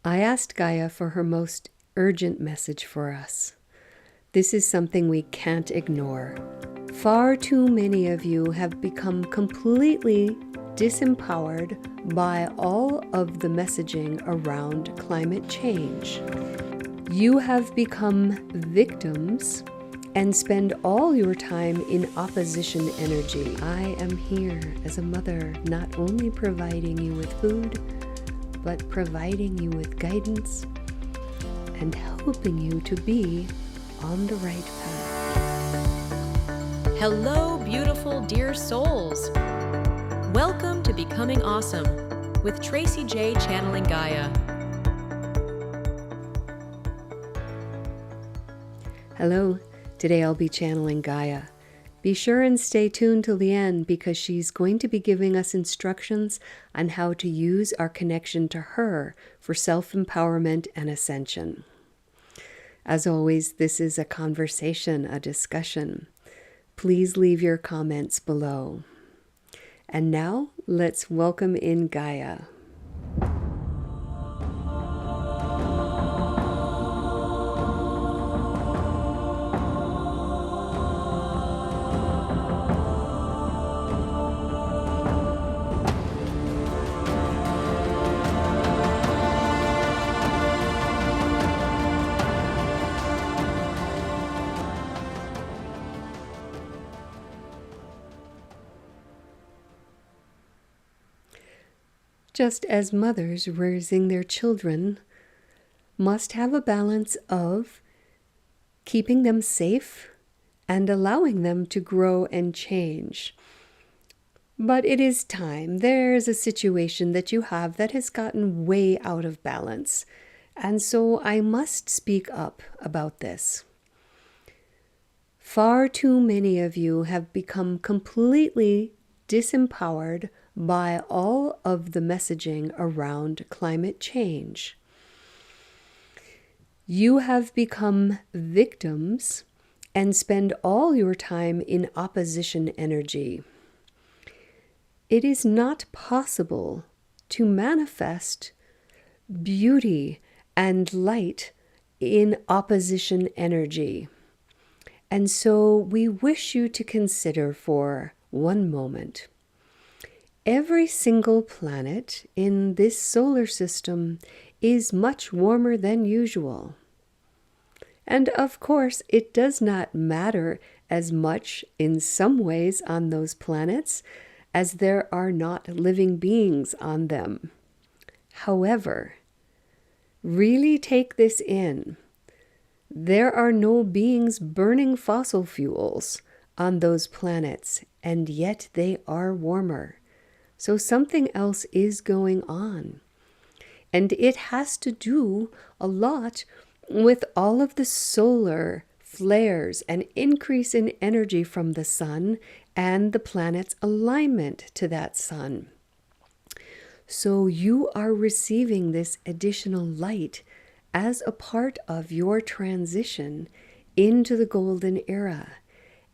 I asked Gaia for her most urgent message for us. This is something we can't ignore. Far too many of you have become completely disempowered by all of the messaging around climate change. You have become victims and spend all your time in opposition energy. I am here as a mother, not only providing you with food, but providing you with guidance and helping you to be on the right path. Hello, beautiful dear souls. Welcome to Becoming Awesome with Tracy J channeling Gaia. Hello, today I'll be channeling Gaia. Be sure and stay tuned till the end because she's going to be giving us instructions on how to use our connection to her for self-empowerment and ascension. As always, this is a conversation, a discussion. Please leave your comments below. And now, let's welcome in Gaia. Just as mothers raising their children must have a balance of keeping them safe and allowing them to grow and change. But it is time. There's a situation that you have that has gotten way out of balance. And so I must speak up about this. Far too many of you have become completely disempowered by all of the messaging around climate change. You have become victims and spend all your time in opposition energy. It is not possible to manifest beauty and light in opposition energy. And so we wish you to consider for one moment. Every single planet in this solar system is much warmer than usual. And of course, it does not matter as much in some ways on those planets as there are not living beings on them. However, really take this in. There are no beings burning fossil fuels on those planets, and yet they are warmer. So something else is going on. And it has to do a lot with all of the solar flares and increase in energy from the sun and the planet's alignment to that sun. So you are receiving this additional light as a part of your transition into the golden era.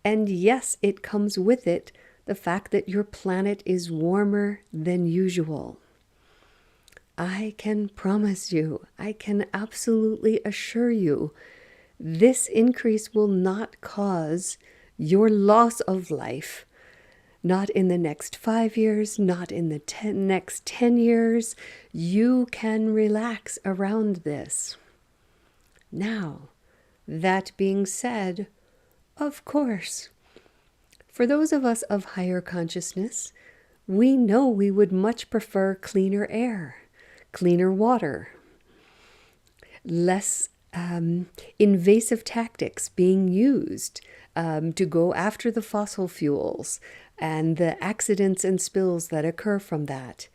And yes, it comes with it the fact that your planet is warmer than usual. I can promise you, I can absolutely assure you, this increase will not cause your loss of life. Not in the next 5 years, not in the next 10 years. You can relax around this. Now, that being said, of course, for those of us of higher consciousness, we know we would much prefer cleaner air, cleaner water, less invasive tactics being used to go after the fossil fuels and the accidents and spills that occur from that.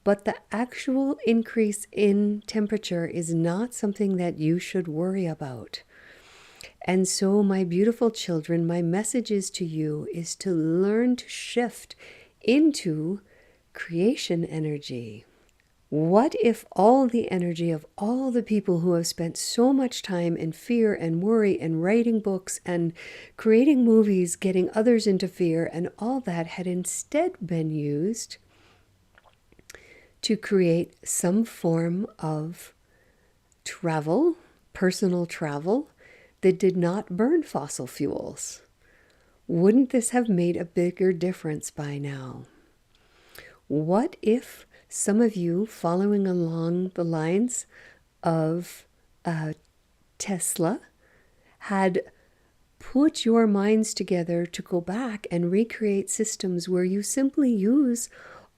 But the actual increase in temperature is not something that you should worry about. And so, my beautiful children, my message is to you is to learn to shift into creation energy. What if all the energy of all the people who have spent so much time in fear and worry and writing books and creating movies, getting others into fear, and all that had instead been used to create some form of travel, personal travel, that did not burn fossil fuels? Wouldn't this have made a bigger difference by now? What if some of you, following along the lines of Tesla, had put your minds together to go back and recreate systems where you simply use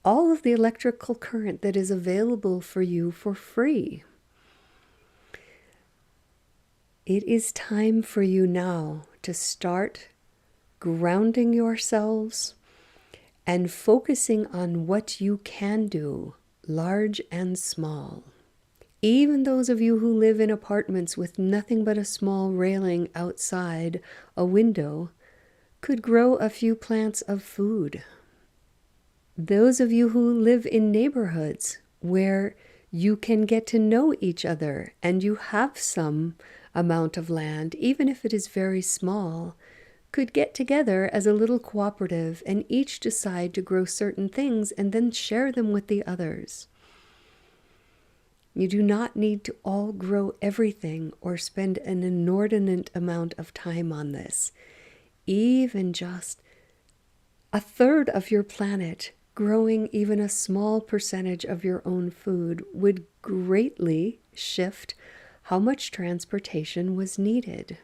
all of the electrical current that is available for you for free? It is time for you now to start grounding yourselves and focusing on what you can do, large and small. Even those of you who live in apartments with nothing but a small railing outside a window could grow a few plants of food. Those of you who live in neighborhoods where you can get to know each other and you have some amount of land, even if it is very small, could get together as a little cooperative and each decide to grow certain things and then share them with the others. You do not need to all grow everything or spend an inordinate amount of time on this. Even just a third of your planet growing even a small percentage of your own food would greatly shift how much transportation was needed.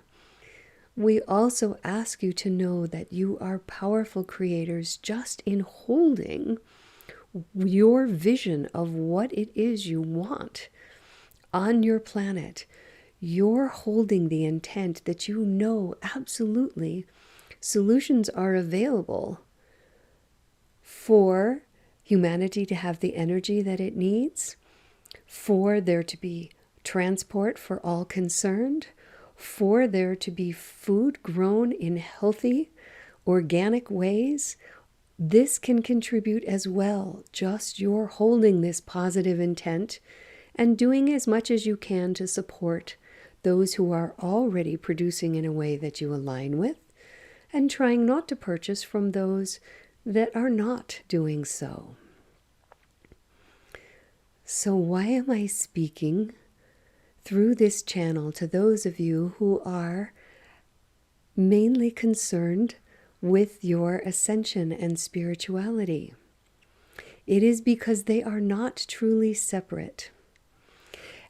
We also ask you to know that you are powerful creators just in holding your vision of what it is you want on your planet. You're holding the intent that you know absolutely solutions are available for humanity to have the energy that it needs, for there to be transport for all concerned, for there to be food grown in healthy, organic ways. This can contribute as well. Just you're holding this positive intent and doing as much as you can to support those who are already producing in a way that you align with, and trying not to purchase from those that are not doing so. So why am I speaking through this channel to those of you who are mainly concerned with your ascension and spirituality? It is because they are not truly separate.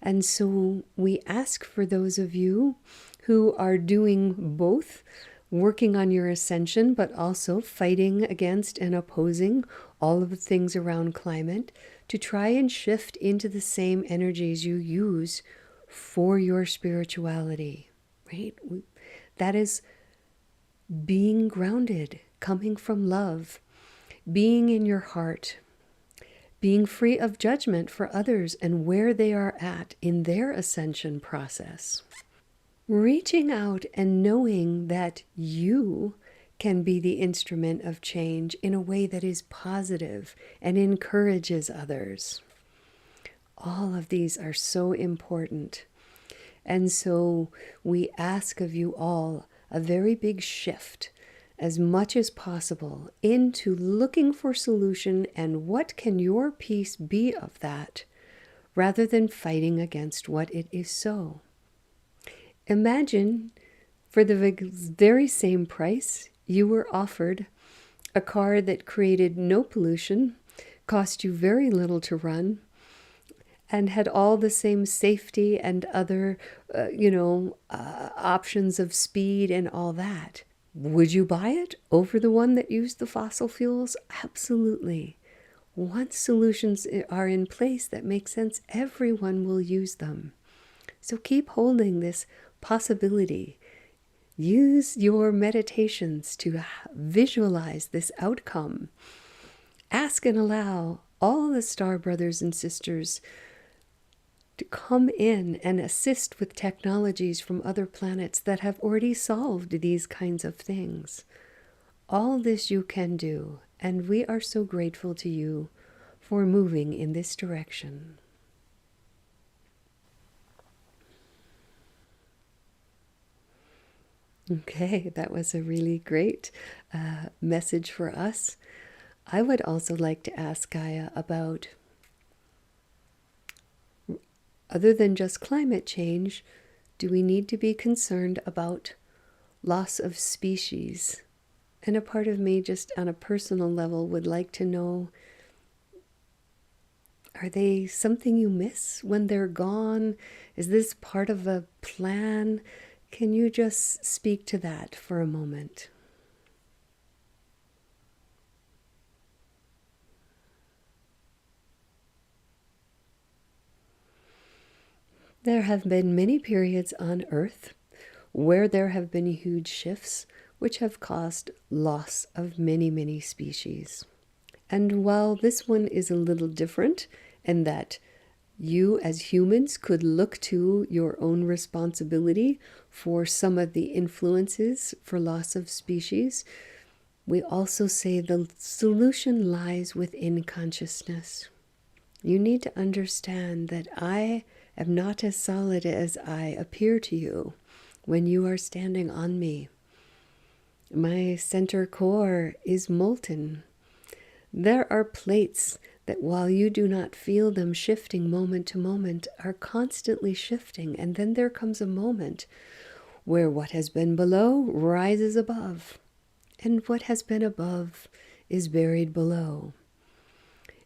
And so we ask for those of you who are doing both, working on your ascension, but also fighting against and opposing all of the things around climate, to try and shift into the same energies you use for your spirituality, right? That is being grounded, coming from love, being in your heart, being free of judgment for others and where they are at in their ascension process. Reaching out and knowing that you can be the instrument of change in a way that is positive and encourages others. All of these are so important. And so we ask of you all a very big shift, as much as possible, into looking for solution and what can your piece be of that, rather than fighting against what it is so. Imagine for the very same price you were offered a car that created no pollution, cost you very little to run, and had all the same safety and other, options of speed and all that. Would you buy it over the one that used the fossil fuels? Absolutely. Once solutions are in place that make sense, everyone will use them. So keep holding this possibility. Use your meditations to visualize this outcome. Ask and allow all the star brothers and sisters to come in and assist with technologies from other planets that have already solved these kinds of things. All this you can do, and we are so grateful to you for moving in this direction. Okay, that was a really great message for us. I would also like to ask Gaia about other than just climate change, do we need to be concerned about loss of species? And a part of me, just on a personal level, would like to know, are they something you miss when they're gone? Is this part of a plan? Can you just speak to that for a moment? There have been many periods on Earth where there have been huge shifts which have caused loss of many, many species. And while this one is a little different in that you as humans could look to your own responsibility for some of the influences for loss of species, we also say the solution lies within consciousness. You need to understand that I am not as solid as I appear to you when you are standing on me. My center core is molten. There are plates that, while you do not feel them shifting moment to moment, are constantly shifting. And then there comes a moment where what has been below rises above, and what has been above is buried below.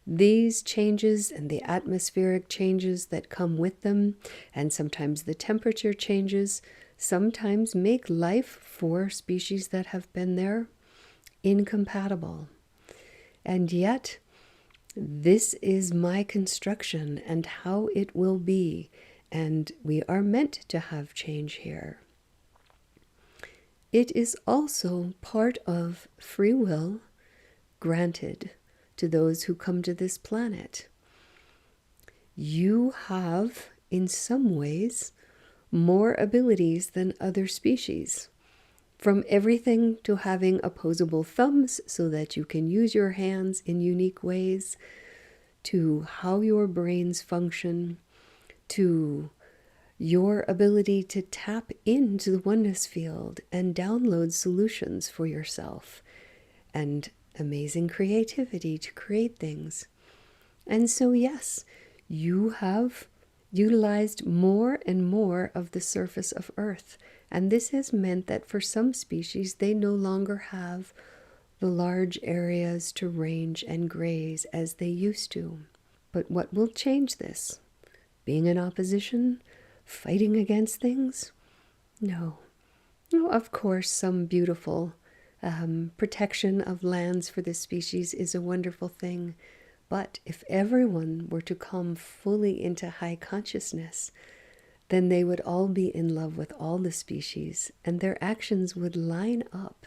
These changes and the atmospheric changes that come with them, and sometimes the temperature changes, sometimes make life for species that have been there incompatible. And yet, this is my construction and how it will be, and we are meant to have change here. It is also part of free will granted to those who come to this planet. You have, in some ways, more abilities than other species. From everything to having opposable thumbs so that you can use your hands in unique ways, to how your brains function, to your ability to tap into the oneness field and download solutions for yourself, and amazing creativity to create things. And so, yes, you have utilized more and more of the surface of Earth. And this has meant that for some species, they no longer have the large areas to range and graze as they used to. But what will change this? Being in opposition? Fighting against things? No. No, of course, some beautiful protection of lands for this species is a wonderful thing. But if everyone were to come fully into high consciousness, then they would all be in love with all the species, and their actions would line up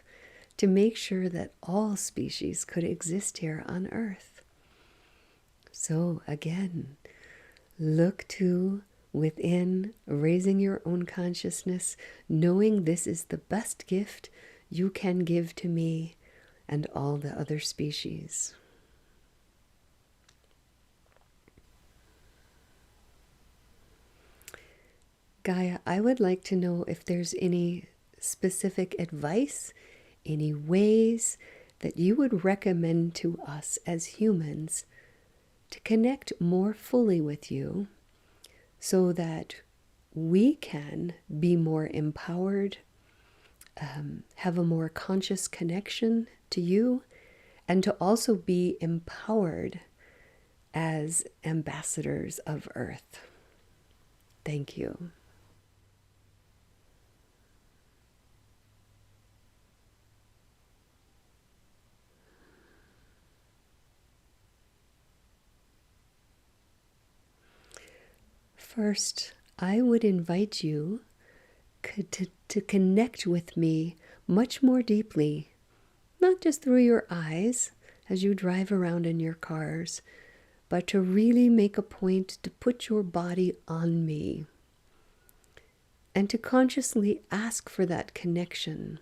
to make sure that all species could exist here on Earth. So again, look to within, raising your own consciousness, knowing this is the best gift you can give to me and all the other species. Gaia, I would like to know if there's any specific advice, any ways that you would recommend to us as humans to connect more fully with you so that we can be more empowered, have a more conscious connection to you, and to also be empowered as ambassadors of Earth. Thank you. First, I would invite you to connect with me much more deeply, not just through your eyes as you drive around in your cars, but to really make a point to put your body on me and to consciously ask for that connection.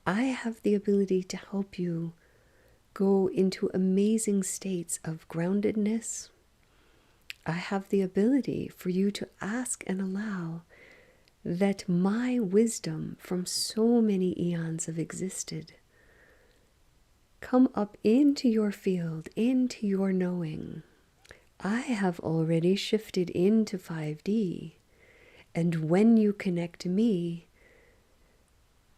I have the ability to help you go into amazing states of groundedness. I have the ability for you to ask and allow that my wisdom from so many eons have existed come up into your field, into your knowing. I have already shifted into 5D. And when you connect to me,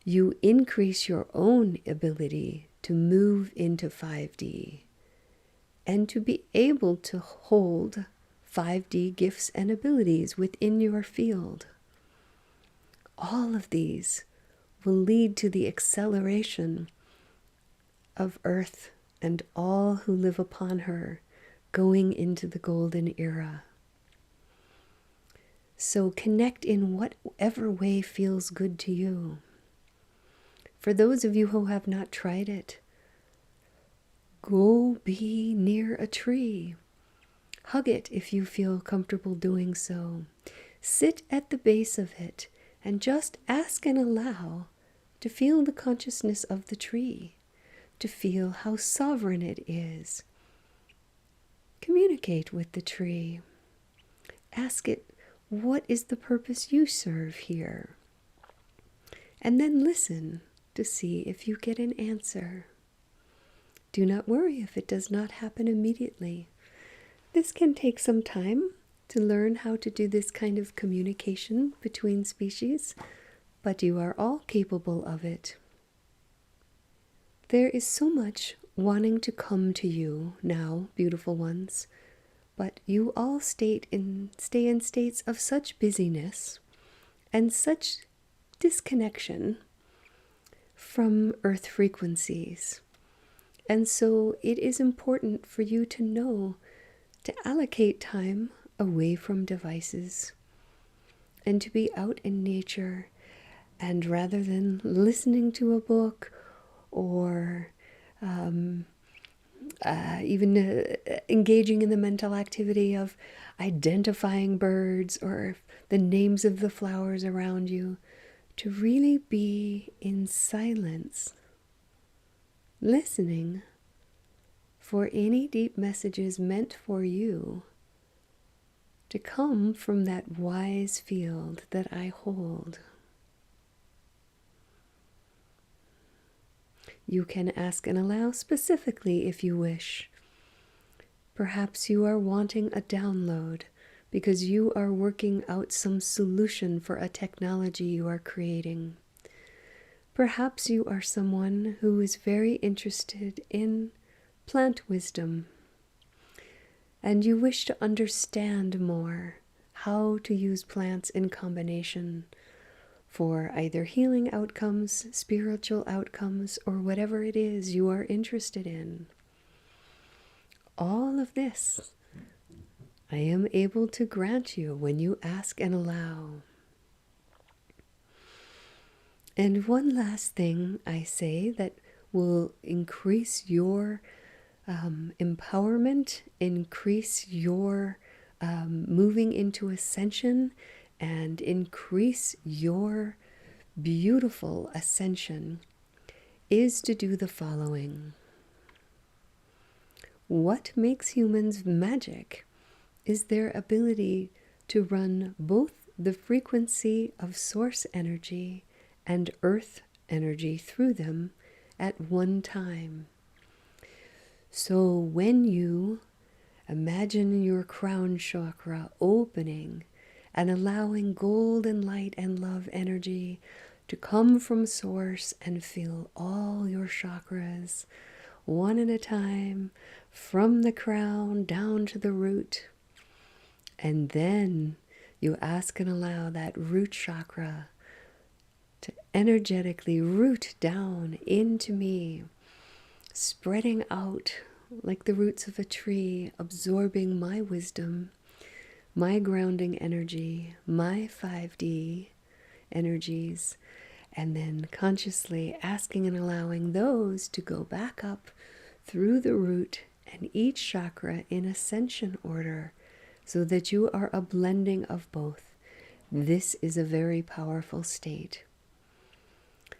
you increase your own ability to move into 5D and to be able to hold 5D gifts and abilities within your field. All of these will lead to the acceleration of Earth and all who live upon her going into the golden era. So connect in whatever way feels good to you. For those of you who have not tried it, go be near a tree. Hug it if you feel comfortable doing so. Sit at the base of it and just ask and allow to feel the consciousness of the tree, to feel how sovereign it is. Communicate with the tree. Ask it, what is the purpose you serve here? And then listen to see if you get an answer. Do not worry if it does not happen immediately. This can take some time to learn how to do this kind of communication between species, but you are all capable of it. There is so much wanting to come to you now, beautiful ones, but you all stay in states of such busyness and such disconnection from earth frequencies. And so it is important for you to know to allocate time away from devices and to be out in nature. And rather than listening to a book or even engaging in the mental activity of identifying birds or the names of the flowers around you, to really be in silence, listening for any deep messages meant for you to come from that wise field that I hold. You can ask and allow specifically if you wish. Perhaps you are wanting a download because you are working out some solution for a technology you are creating. Perhaps you are someone who is very interested in plant wisdom, and you wish to understand more how to use plants in combination for either healing outcomes, spiritual outcomes, or whatever it is you are interested in. All of this I am able to grant you when you ask and allow. And one last thing I say that will increase your empowerment, increase your moving into ascension, and increase your beautiful ascension is to do the following. What makes humans magic is their ability to run both the frequency of source energy and earth energy through them at one time. So when you imagine your crown chakra opening and allowing golden light and love energy to come from source and fill all your chakras, one at a time, from the crown down to the root. And then you ask and allow that root chakra to energetically root down into me, spreading out like the roots of a tree, absorbing my wisdom, my grounding energy, my 5D energies, and then consciously asking and allowing those to go back up through the root and each chakra in ascension order, so that you are a blending of both. This is a very powerful state.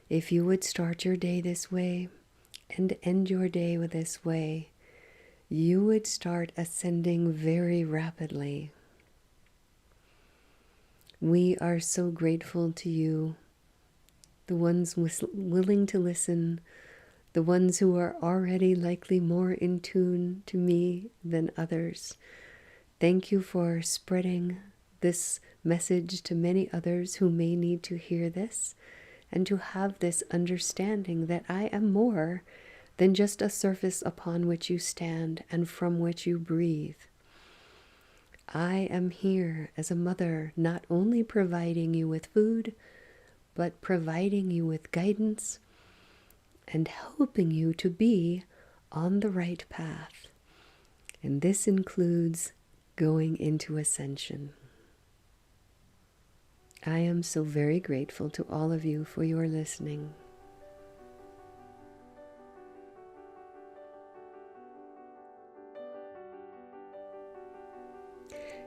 If you would start your day this way and end your day with this way, you would start ascending very rapidly. We are so grateful to you, the ones willing to listen, the ones who are already likely more in tune to me than others. Thank you for spreading this message to many others who may need to hear this and to have this understanding that I am more than just a surface upon which you stand and from which you breathe. I am here as a mother, not only providing you with food, but providing you with guidance and helping you to be on the right path. And this includes going into ascension. I am so very grateful to all of you for your listening.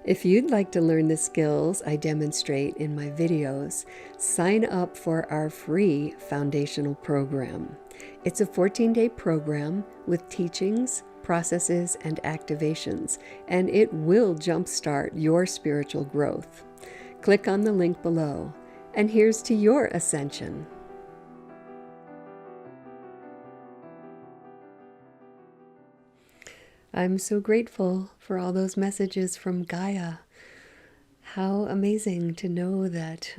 If you'd like to learn the skills I demonstrate in my videos, sign up for our free foundational program. It's a 14-day program with teachings, processes, and activations, and it will jumpstart your spiritual growth. Click on the link below, and here's to your ascension. I'm so grateful for all those messages from Gaia. How amazing to know that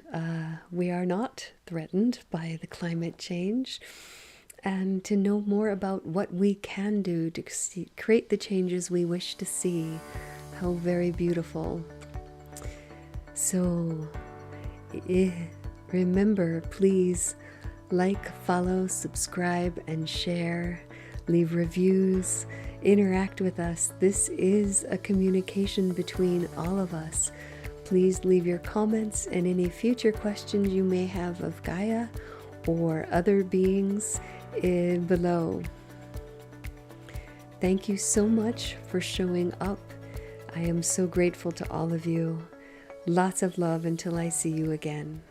we are not threatened by the climate change, and to know more about what we can do to create the changes we wish to see. How very beautiful. So remember, please like, follow, subscribe, and share. Leave reviews. Interact with us. This is a communication between all of us. Please leave your comments and any future questions you may have of Gaia or other beings below. Thank you so much for showing up. I am so grateful to all of you. Lots of love until I see you again.